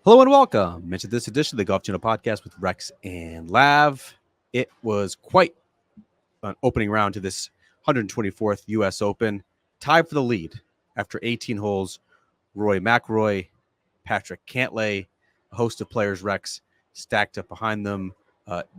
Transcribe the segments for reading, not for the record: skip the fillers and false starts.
Hello and welcome into this edition of the Golf Channel Podcast with Rex and Lav. It was quite an opening round to this 124th U.S. Open. Tied for the lead after 18 holes. Rory McIlroy, Patrick Cantlay, a host of players, Rex, stacked up behind them,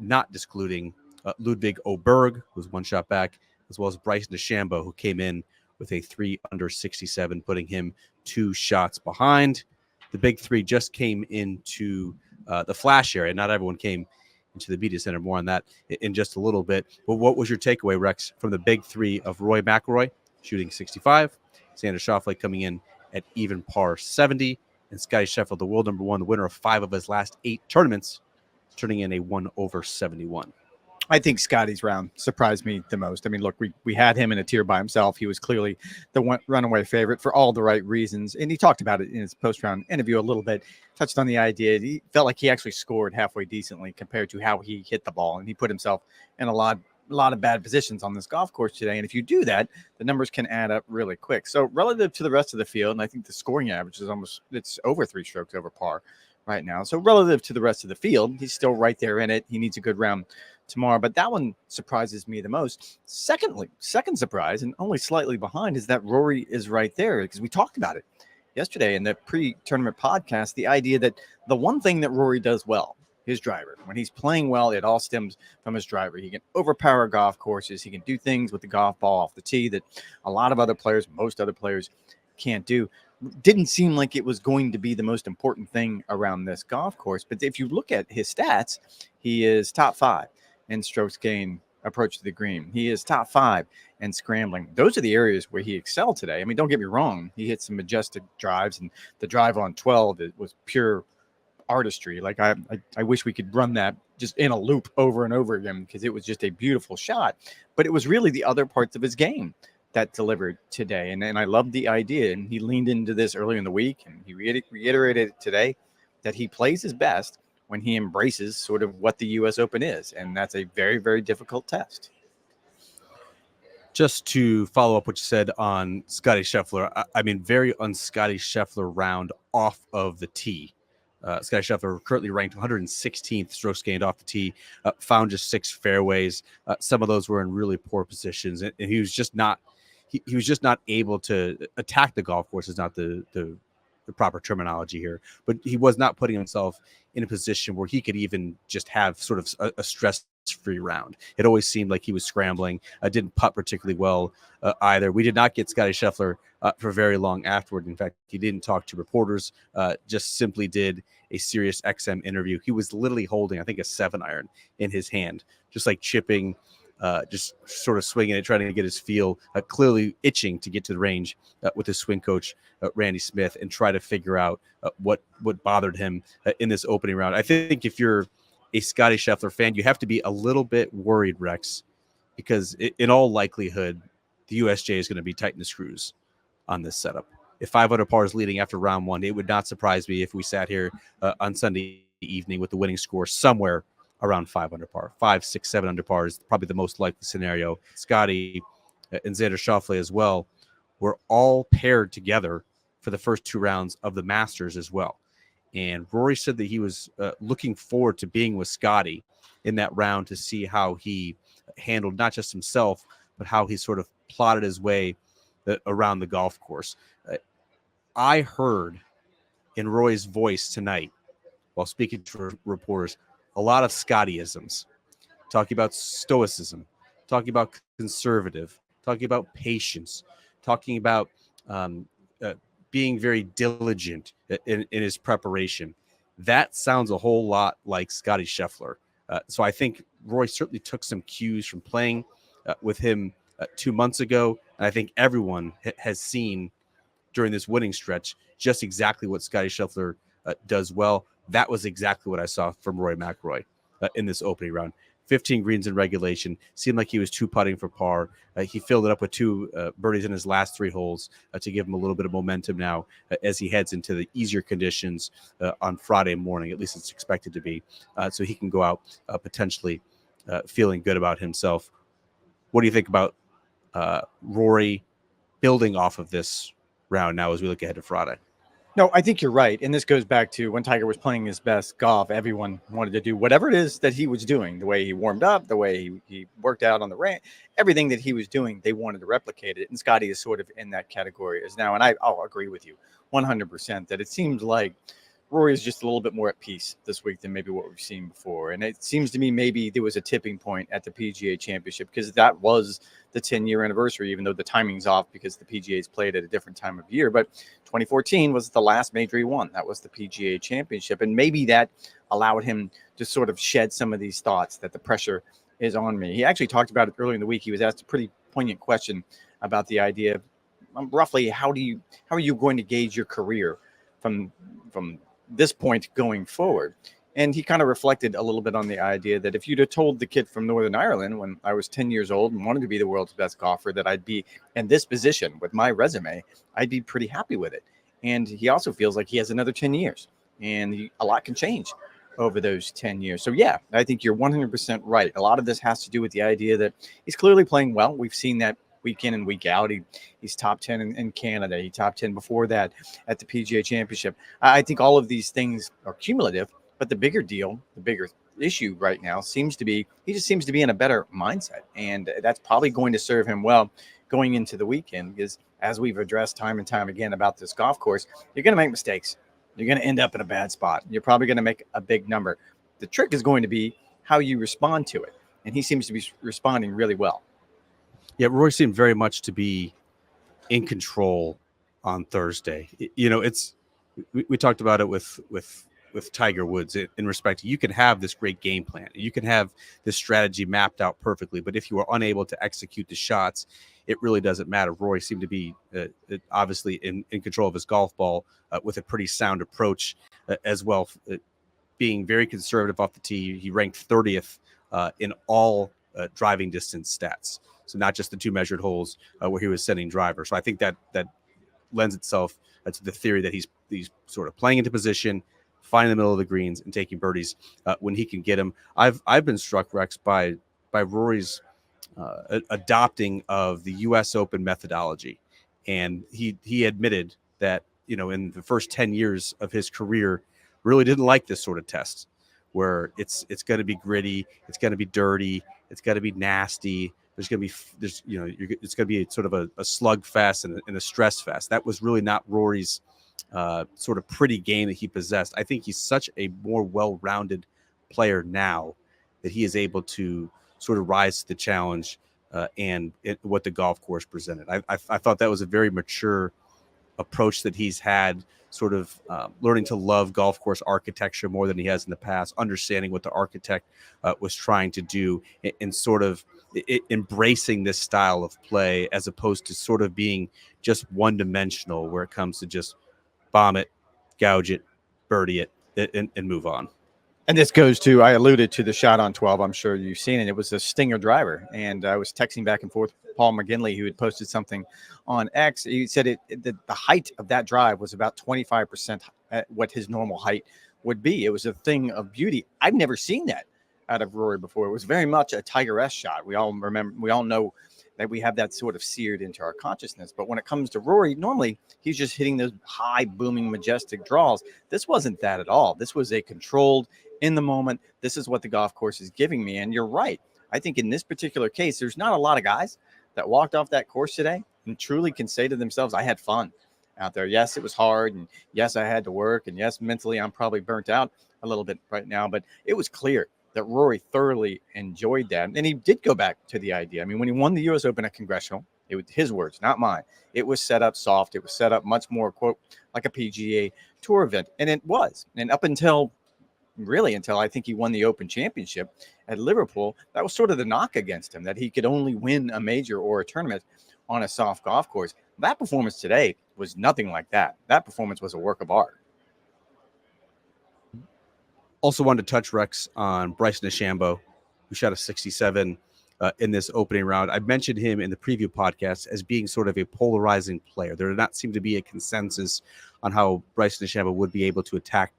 not excluding Ludvig Aberg, who was one shot back, as well as Bryson DeChambeau, who came in with a 3 under 67, putting him 2 shots behind. The big three just came into the flash area. Not everyone came into the media center. More on that in just a little bit. But what was your takeaway, Rex, from the big three of Rory McIlroy shooting 65, Xander Schauffele coming in at even par 70, and Scottie Scheffler, the world number one, the winner of 5 of his last 8 tournaments, turning in a 1 over 71. I think Scottie's round surprised me the most. I mean, look, we had him in a tier by himself. He was clearly the runaway favorite for all the right reasons. And he talked about it in his post-round interview a little bit, touched on the idea. He felt like he actually scored halfway decently compared to how he hit the ball. And he put himself in a lot of bad positions on this golf course today. And if you do that, the numbers can add up really quick. So relative to the rest of the field, and I think the scoring average is it's over 3 strokes over par right now. So relative to the rest of the field, he's still right there in it. He needs a good round tomorrow, but that one surprises me the most. Second surprise, and only slightly behind, is that Rory is right there, because we talked about it yesterday in the pre-tournament podcast, the idea that the one thing that Rory does well, his driver, when he's playing well, it all stems from his driver. He can overpower golf courses. He can do things with the golf ball off the tee that a lot of other players, most other players, can't do. Didn't seem like it was going to be the most important thing around this golf course, but if you look at his stats, he is top 5 in strokes gained approach to the green. He is top 5 in scrambling. Those are the areas where he excelled today. I mean, don't get me wrong. He hit some majestic drives, and the drive on 12, it was pure artistry. Like I wish we could run that just in a loop over and over again, because it was just a beautiful shot. But it was really the other parts of his game that delivered today. And I love the idea. And he leaned into this earlier in the week, and he reiterated it today, that he plays his best when he embraces sort of what the U.S. Open is. And that's a very, very difficult test. Just to follow up what you said on Scottie Scheffler, I mean, very un-Scottie Scheffler round off of the tee. Scottie Scheffler currently ranked 116th strokes gained off the tee, found just 6 fairways. Some of those were in really poor positions, and he was just not he was just not able to attack the golf course. Is not the proper terminology here, but he was not putting himself in a position where he could even just have sort of a stress-free round. It always seemed like he was scrambling. Didn't putt particularly well either. We did not get Scottie Scheffler for very long afterward. In fact, he didn't talk to reporters, just simply did a Sirius XM interview. He was literally holding, I think, a 7-iron in his hand, just like chipping, just sort of swinging it, trying to get his feel, clearly itching to get to the range with his swing coach, Randy Smith, and try to figure out what bothered him in this opening round. I think if you're a Scottie Scheffler fan, you have to be a little bit worried, Rex, because in all likelihood, the USJ is going to be tight in the screws on this setup. If 500 par is leading after round 1, it would not surprise me if we sat here on Sunday evening with the winning score somewhere around 500 par. 5, 6, 7 under par is probably the most likely scenario. Scottie and Xander Schauffele as well were all paired together for the first 2 rounds of the Masters as well. And Rory said that he was looking forward to being with Scottie in that round to see how he handled not just himself, but how he sort of plotted his way around the golf course. I heard in Roy's voice tonight, while speaking to reporters, a lot of Scottieisms, talking about stoicism, talking about conservative, talking about patience, talking about being very diligent in his preparation. That sounds a whole lot like Scottie Scheffler. So I think Roy certainly took some cues from playing with him 2 months ago. And I think everyone has seen during this winning stretch just exactly what Scottie Scheffler does well. That was exactly what I saw from Rory McIlroy in this opening round. 15 greens in regulation. Seemed like he was 2 putting for par. He filled it up with 2 birdies in his last 3 holes to give him a little bit of momentum now as he heads into the easier conditions on Friday morning. At least it's expected to be. So he can go out potentially feeling good about himself. What do you think about Rory building off of this round now as we look ahead to Friday? No, I think you're right. And this goes back to when Tiger was playing his best golf, everyone wanted to do whatever it is that he was doing, the way he warmed up, the way he worked out on the range, everything that he was doing, they wanted to replicate it. And Scottie is sort of in that category as now. And I'll agree with you 100% that it seems like Rory is just a little bit more at peace this week than maybe what we've seen before. And it seems to me maybe there was a tipping point at the PGA Championship because that was the 10-year anniversary, even though the timing's off because the PGA's played at a different time of year. But 2014 was the last major he won. That was the PGA Championship. And maybe that allowed him to sort of shed some of these thoughts that the pressure is on me. He actually talked about it earlier in the week. He was asked a pretty poignant question about the idea of roughly how are you going to gauge your career from this point going forward. And he kind of reflected a little bit on the idea that if you'd have told the kid from Northern Ireland when I was 10 years old and wanted to be the world's best golfer that I'd be in this position with my resume, I'd be pretty happy with it. And he also feels like he has another 10 years and a lot can change over those 10 years. So yeah, I think you're 100% right. A lot of this has to do with the idea that he's clearly playing well. We've seen that week in and week out. He's top 10 in Canada. He top 10 before that at the PGA Championship. I think all of these things are cumulative, but the bigger issue right now seems to be he just seems to be in a better mindset, and that's probably going to serve him well going into the weekend because as we've addressed time and time again about this golf course, you're going to make mistakes. You're going to end up in a bad spot. You're probably going to make a big number. The trick is going to be how you respond to it, and he seems to be responding really well. Yeah, Roy seemed very much to be in control on Thursday. We talked about it with Tiger Woods in respect to you can have this great game plan. You can have this strategy mapped out perfectly, but if you are unable to execute the shots, it really doesn't matter. Roy seemed to be obviously in control of his golf ball with a pretty sound approach as well, being very conservative off the tee. He ranked 30th in all driving distance stats. So not just the two measured holes where he was sending driver. So I think that lends itself to the theory that he's sort of playing into position, finding the middle of the greens and taking birdies when he can get them. I've been struck, Rex, by Rory's adopting of the U.S. Open methodology, and he admitted that in the first 10 years of his career really didn't like this sort of test where it's going to be gritty, it's going to be dirty, it's going to be nasty. It's going to be sort of a slug fest and a stress fest. That was really not Rory's sort of pretty game that he possessed. I think he's such a more well-rounded player now that he is able to sort of rise to the challenge and what the golf course presented. I thought that was a very mature approach that he's had, sort of learning to love golf course architecture more than he has in the past, understanding what the architect was trying to do, and sort of embracing this style of play as opposed to sort of being just one-dimensional where it comes to just bomb it, gouge it, birdie it, and move on. And this goes to, I alluded to the shot on 12. I'm sure you've seen it. It was a stinger driver. And I was texting back and forth with Paul McGinley, who had posted something on X. He said the height of that drive was about 25% at what his normal height would be. It was a thing of beauty. I've never seen that out of Rory before. It was very much a Tiger-esque shot. We all know that we have that sort of seared into our consciousness. But when it comes to Rory, normally he's just hitting those high, booming, majestic draws. This wasn't that at all. This was a controlled, in the moment, this is what the golf course is giving me. And you're right. I think in this particular case, there's not a lot of guys that walked off that course today and truly can say to themselves, I had fun out there. Yes, it was hard. And yes, I had to work. And yes, mentally, I'm probably burnt out a little bit right now. But it was clear that Rory thoroughly enjoyed that. And he did go back to the idea. I mean, when he won the U.S. Open at Congressional, it was his words, not mine. It was set up soft. It was set up much more, quote, like a PGA Tour event. And it was. And up until I think he won the Open Championship at Liverpool, that was sort of the knock against him, that he could only win a major or a tournament on a soft golf course. That performance today was nothing like that. That performance was a work of art. Also wanted to touch, Rex, on Bryson DeChambeau, who shot a 67 in this opening round. I mentioned him in the preview podcast as being sort of a polarizing player. There did not seem to be a consensus on how Bryson DeChambeau would be able to attack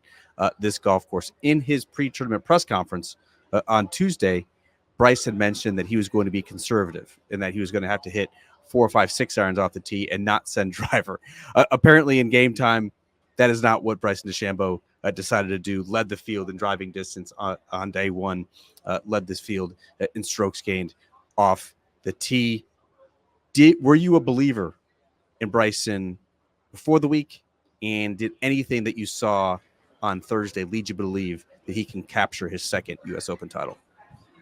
this golf course. In his pre-tournament press conference on Tuesday, Bryson mentioned that he was going to be conservative and that he was going to have to hit 4 or 5, 6 irons off the tee and not send driver. Apparently in game time, That is not what Bryson DeChambeau decided to do. Led the field in driving distance on day one. Led this field in strokes gained off the tee. Were you a believer in Bryson before the week? And did anything that you saw on Thursday lead you to believe that he can capture his second U.S. Open title?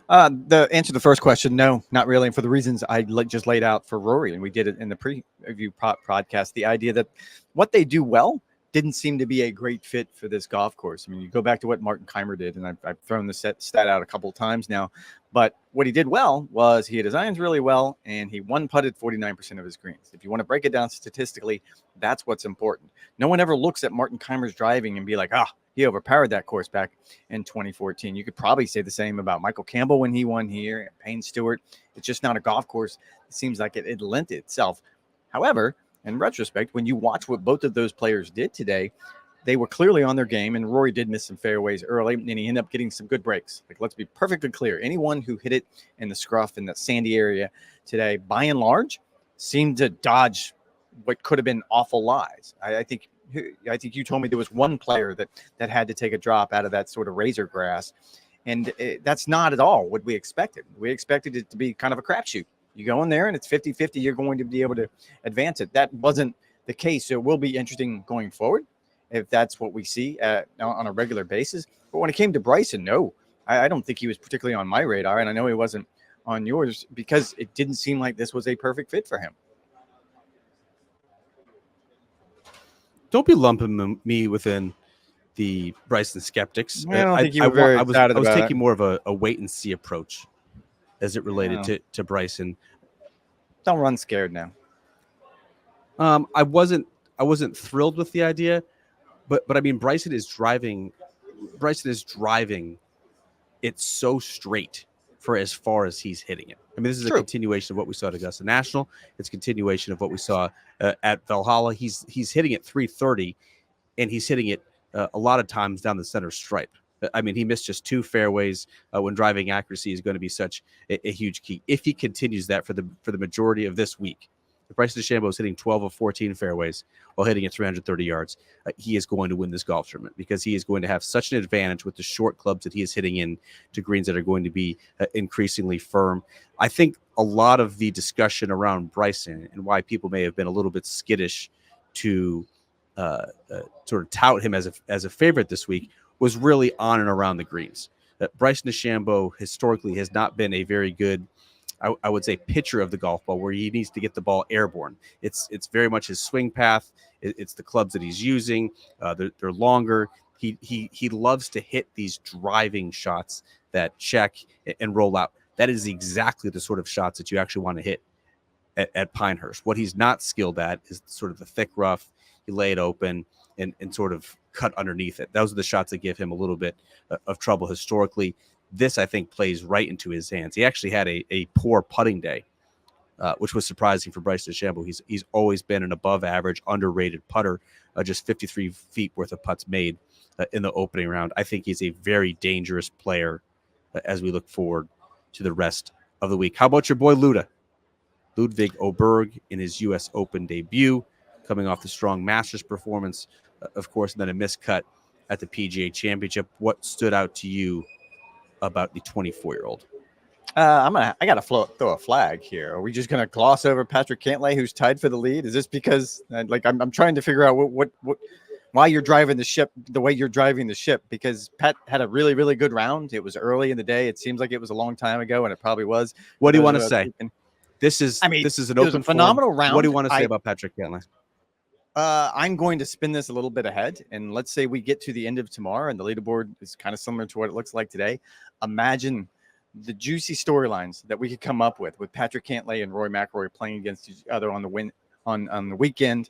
The answer to the first question, no, not really. And for the reasons I just laid out for Rory, and we did it in the preview podcast, the idea that what they do well didn't seem to be a great fit for this golf course. I mean, you go back to what Martin Keimer did, and I've thrown the stat out a couple of times now, but what he did well was he hit his irons really well, and he one-putted 49% of his greens. If you want to break it down statistically, that's what's important. No one ever looks at Martin Keimer's driving and be like, he overpowered that course back in 2014. You could probably say the same about Michael Campbell when he won here, Payne Stewart. It's just not a golf course. It seems like it lent itself. However, in retrospect, when you watch what both of those players did today, they were clearly on their game, and Rory did miss some fairways early, and he ended up getting some good breaks. Like, let's be perfectly clear. Anyone who hit it in the scruff in that sandy area today, by and large, seemed to dodge what could have been awful lies. I think you told me there was one player that had to take a drop out of that sort of razor grass, and that's not at all what we expected. We expected it to be kind of a crapshoot. You go in there and it's 50-50, you're going to be able to advance it. That wasn't the case. So it will be interesting going forward if that's what we see on a regular basis. But when it came to Bryson, no, I don't think he was particularly on my radar, and I know he wasn't on yours because it didn't seem like this was a perfect fit for him. Don't be lumping me within the Bryson skeptics. I don't think you were very excited about it. I was taking more of a wait-and-see approach as it related to Bryson. Don't run scared now. I wasn't thrilled with the idea, but I mean, Bryson is driving it so straight for as far as he's hitting it. I mean, this is a continuation of what we saw at Augusta National. It's a continuation of what we saw at Valhalla. He's hitting it 330, and he's hitting it a lot of times down the center stripe. I mean, he missed just 2 fairways when driving accuracy is going to be such a huge key. If he continues that for the majority of this week, if Bryson DeChambeau is hitting 12 of 14 fairways while hitting at 330 yards, he is going to win this golf tournament because he is going to have such an advantage with the short clubs that he is hitting in to greens that are going to be increasingly firm. I think a lot of the discussion around Bryson and why people may have been a little bit skittish to sort of tout him as a favorite this week was really on and around the greens. Bryson DeChambeau historically has not been a very good, I would say, pitcher of the golf ball, where he needs to get the ball airborne. It's very much his swing path. It's the clubs that he's using. They're longer. He loves to hit these driving shots that check and roll out. That is exactly the sort of shots that you actually want to hit at Pinehurst. What he's not skilled at is sort of the thick rough. You lay it open and sort of cut underneath it. Those are the shots that give him a little bit of trouble historically. This, I think, plays right into his hands. He actually had a poor putting day, which was surprising for Bryson DeChambeau. He's always been an above-average, underrated putter, just 53 feet worth of putts made in the opening round. I think he's a very dangerous player as we look forward to the rest of the week. How about your boy Ludvig Aberg in his U.S. Open debut, coming off the strong Masters performance, of course, and then a miscut at the PGA Championship. What stood out to you about the 24-year-old? I gotta throw a flag here. Are we just gonna gloss over Patrick Cantlay, who's tied for the lead? Is this because I'm trying to figure out why you're driving the ship the way you're driving the ship? Because Pat had a really, really good round. It was early in the day. It seems like it was a long time ago, and it probably was. What do you want to say? This is an open phenomenal round. What do you want to say about Patrick Cantlay? I'm going to spin this a little bit ahead, and let's say we get to the end of tomorrow and the leaderboard is kind of similar to what it looks like today. Imagine the juicy storylines that we could come up with Patrick Cantlay and Rory McIlroy playing against each other on the weekend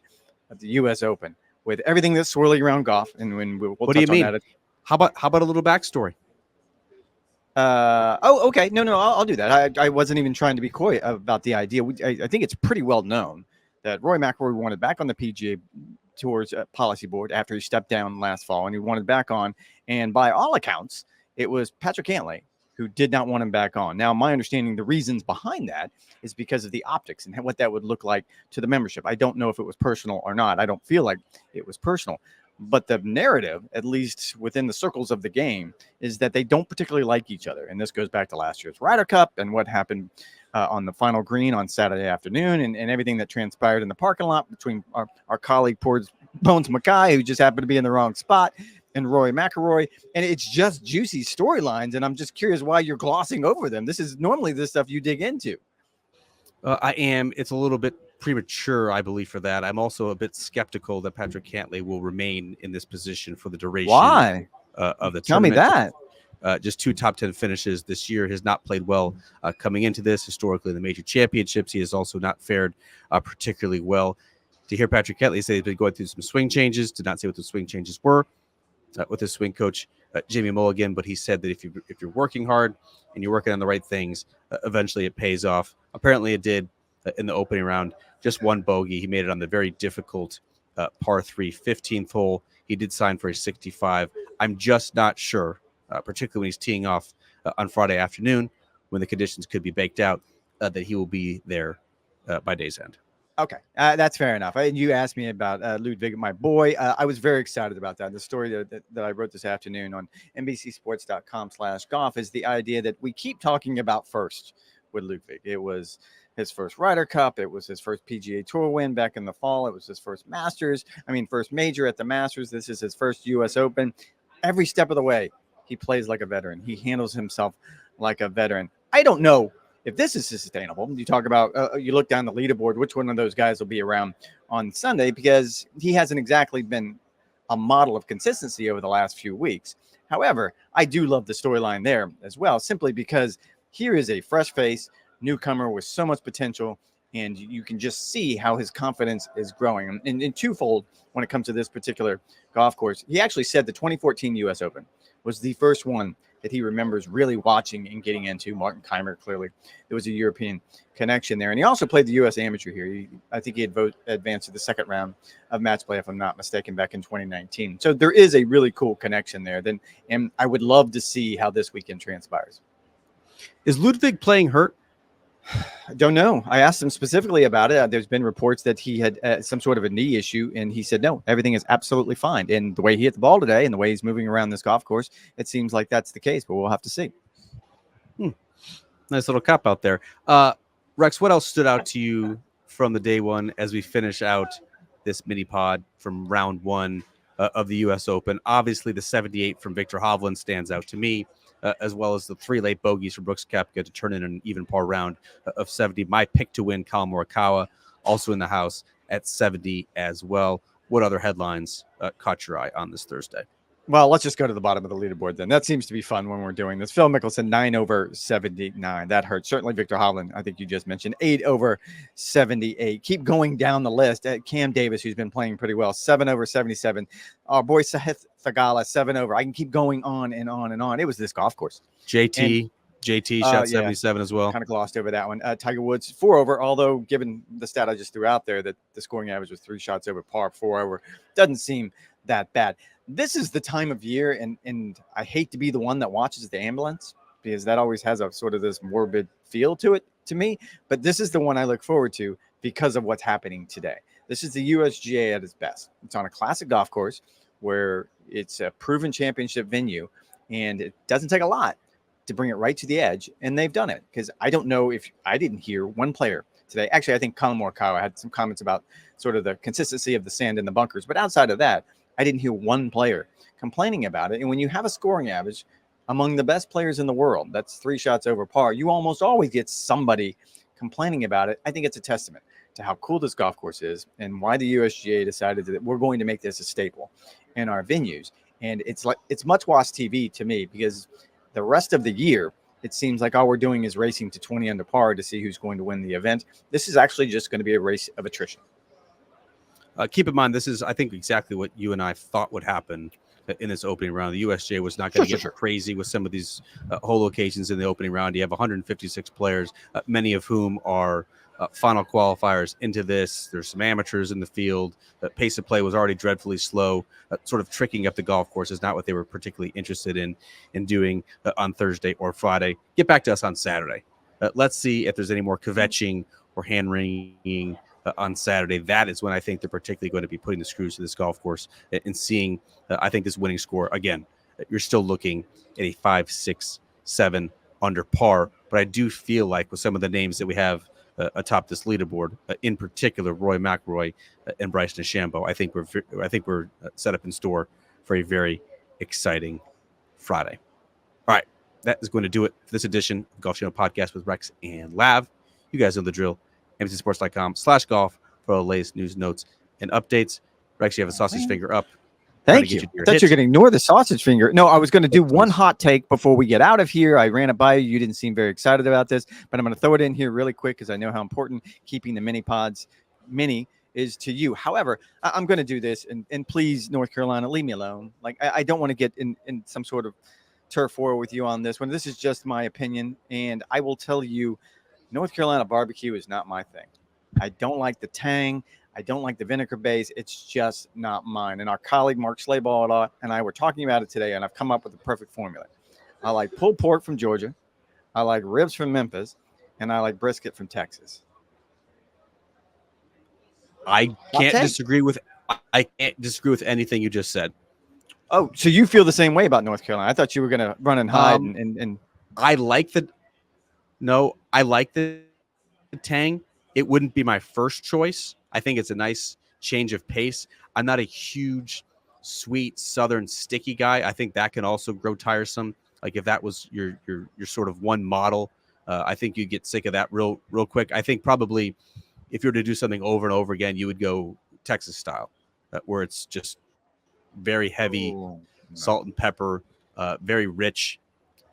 of the U.S. Open, with everything that's swirling around golf. And when what do you mean? How about a little backstory? Okay. No, I'll do that. I wasn't even trying to be coy about the idea. I think it's pretty well known that Rory McIlroy wanted back on the PGA Tour's policy board after he stepped down last fall, and he wanted back on. And by all accounts, it was Patrick Cantlay who did not want him back on. Now, my understanding, the reasons behind that is because of the optics and what that would look like to the membership. I don't know if it was personal or not. I don't feel like it was personal. But the narrative, at least within the circles of the game, is that they don't particularly like each other. And this goes back to last year's Ryder Cup and what happened on the final green on Saturday afternoon, and everything that transpired in the parking lot between our colleague Bones Mackay, who just happened to be in the wrong spot, and Rory McIlroy. And it's just juicy storylines. And I'm just curious why you're glossing over them. This is normally the stuff you dig into. I am. It's a little bit premature, I believe, for that. I'm also a bit skeptical that Patrick Cantlay will remain in this position for the duration of the tournament. Tell me that. Just 2 top 10 finishes this year. Has not played well coming into this. Historically, in the major championships, he has also not fared particularly well. To hear Patrick Cantlay say he's been going through some swing changes, did not say what the swing changes were with his swing coach, Jamie Mulligan, but he said that if you're working hard and you're working on the right things, eventually it pays off. Apparently it did in the opening round. Just 1 bogey. He made it on the very difficult par 3 15th hole. He did sign for a 65. I'm just not sure, particularly when he's teeing off on Friday afternoon, when the conditions could be baked out, that he will be there by day's end. Okay, that's fair enough. You asked me about Ludvig, my boy. I was very excited about that. The story that I wrote this afternoon on NBCSports.com/golf is the idea that we keep talking about first with Ludvig. It was his first Ryder Cup. It was his first PGA Tour win back in the fall. It was his first first major at the Masters. This is his first U.S. Open. Every step of the way, he plays like a veteran. He handles himself like a veteran. I don't know if this is sustainable. You talk about, you look down the leaderboard, which one of those guys will be around on Sunday, because he hasn't exactly been a model of consistency over the last few weeks. However, I do love the storyline there as well, simply because here is a fresh face, newcomer with so much potential, and you can just see how his confidence is growing. And twofold when it comes to this particular golf course. He actually said the 2014 U.S. Open was the first one that he remembers really watching and getting into. Martin Keimer, clearly there was a European connection there. And he also played the U.S. Amateur here. I think he had advanced to the second round of match play, if I'm not mistaken, back in 2019. So there is a really cool connection there. And I would love to see how this weekend transpires. Is Ludvig playing hurt? I don't know. I asked him specifically about it. There's been reports that he had some sort of a knee issue, and he said, no, everything is absolutely fine. And the way he hit the ball today and the way he's moving around this golf course, it seems like that's the case, but we'll have to see. Nice little cop out there. Rex, what else stood out to you from the day one as we finish out this mini pod from round 1 of the U.S. Open? Obviously, the 78 from Victor Hovland stands out to me. As well as the 3 late bogeys for Brooks Koepka to turn in an even par round of 70. My pick to win, Collin Morikawa, also in the house at 70 as well. What other headlines caught your eye on this Thursday? Well, let's just go to the bottom of the leaderboard then. That seems to be fun when we're doing this. Phil Mickelson, 9 over 79. That hurts. Certainly Victor Hovland, I think you just mentioned, 8 over 78. Keep going down the list. Cam Davis, who's been playing pretty well, 7 over 77. Our boy Sahith Theegala, 7 over. I can keep going on and on and on. It was this golf course. JT shot 77 as well. Kind of glossed over that one. Tiger Woods, 4 over, although given the stat I just threw out there that the scoring average was 3 shots over par, 4 over, doesn't seem that bad. This is the time of year, and I hate to be the one that watches the ambulance, because that always has a sort of this morbid feel to it to me. But this is the one I look forward to because of what's happening today. This is the USGA at its best. It's on a classic golf course where it's a proven championship venue, and it doesn't take a lot to bring it right to the edge, and they've done it. Because I don't know if I didn't hear one player today. Actually, I think Collin Morikawa had some comments about sort of the consistency of the sand in the bunkers. But outside of that, I didn't hear one player complaining about it. And when you have a scoring average among the best players in the world, that's 3 shots over par, you almost always get somebody complaining about it. I think it's a testament to how cool this golf course is and why the USGA decided that we're going to make this a staple in our venues. And it's must-watch TV to me, because the rest of the year, it seems like all we're doing is racing to 20 under par to see who's going to win the event. This is actually just going to be a race of attrition. Keep in mind, this is, I think, exactly what you and I thought would happen in this opening round. The USGA was not going to get crazy with some of these hole locations in the opening round. You have 156 players, many of whom are final qualifiers into this. There's some amateurs in the field. The pace of play was already dreadfully slow. Sort of tricking up the golf course is not what they were particularly interested in doing on Thursday or Friday. Get back to us on Saturday. Let's see if there's any more kvetching or hand-wringing on Saturday. That is when I think they're particularly going to be putting the screws to this golf course and seeing, I think, this winning score. Again, you're still looking at a 5, 6, 7 under par. But I do feel like with some of the names that we have atop this leaderboard, in particular, Rory McIlroy and Bryson DeChambeau, I think we're set up in store for a very exciting Friday. All right, that is going to do it for this edition of Golf Channel Podcast with Rex and Lav. You guys know the drill. NBCSports.com/golf for all the latest news, notes, and updates. Rex, you have a sausage finger up. Thank you. I thought you were going to ignore the sausage finger. No, I was going to do one hot take before we get out of here. I ran it by you. You didn't seem very excited about this, but I'm going to throw it in here really quick because I know how important keeping the mini is to you. However, I'm going to do this, and please, North Carolina, leave me alone. Like, I don't want to get in some sort of turf war with you on this one. This is just my opinion, and I will tell you, North Carolina barbecue is not my thing. I don't like the tang. I don't like the vinegar base. It's just not mine. And our colleague Mark Slabaugh and I were talking about it today, and I've come up with the perfect formula. I like pulled pork from Georgia. I like ribs from Memphis, and I like brisket from Texas. I can't disagree with anything you just said. Oh, so you feel the same way about North Carolina? I thought you were going to run and hide. And I like the tang. It wouldn't be my first choice. I think it's a nice change of pace. I'm not a huge sweet Southern sticky guy. I think that can also grow tiresome. Like if that was your sort of one model, I think you'd get sick of that real quick. I think probably if you were to do something over and over again, you would go Texas style, where it's just very heavy salt and pepper, very rich.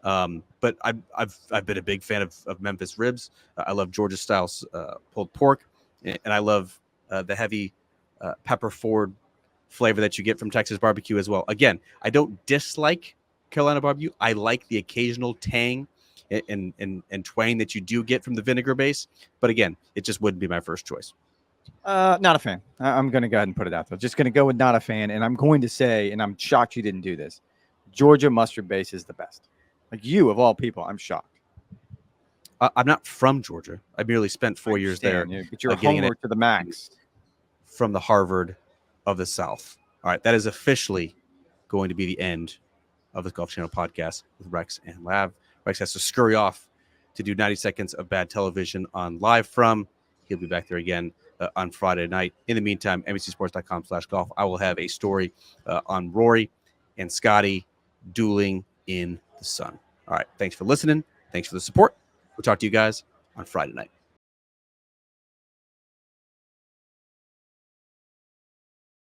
But I've been a big fan of Memphis ribs. I love Georgia style pulled pork, and I love the heavy pepper forward flavor that you get from Texas barbecue as well. Again, I don't dislike Carolina barbecue. I like the occasional tang and twang that you do get from the vinegar base. But again, it just wouldn't be my first choice. Not a fan. I'm going to go ahead and put it out there. Just going to go with not a fan. And I'm going to say, and I'm shocked you didn't do this, Georgia mustard base is the best. Like you, of all people, I'm shocked. I'm not from Georgia. I merely spent 4 years there. But you're homework to the max. From the Harvard of the South. All right, that is officially going to be the end of the Golf Channel podcast with Rex and Lav. Rex has to scurry off to do 90 seconds of bad television on Live From. He'll be back there again on Friday night. In the meantime, NBCSports.com/golf. I will have a story on Rory and Scottie dueling in the sun. All right, thanks for listening. Thanks for the support. We'll talk to you guys on Friday night.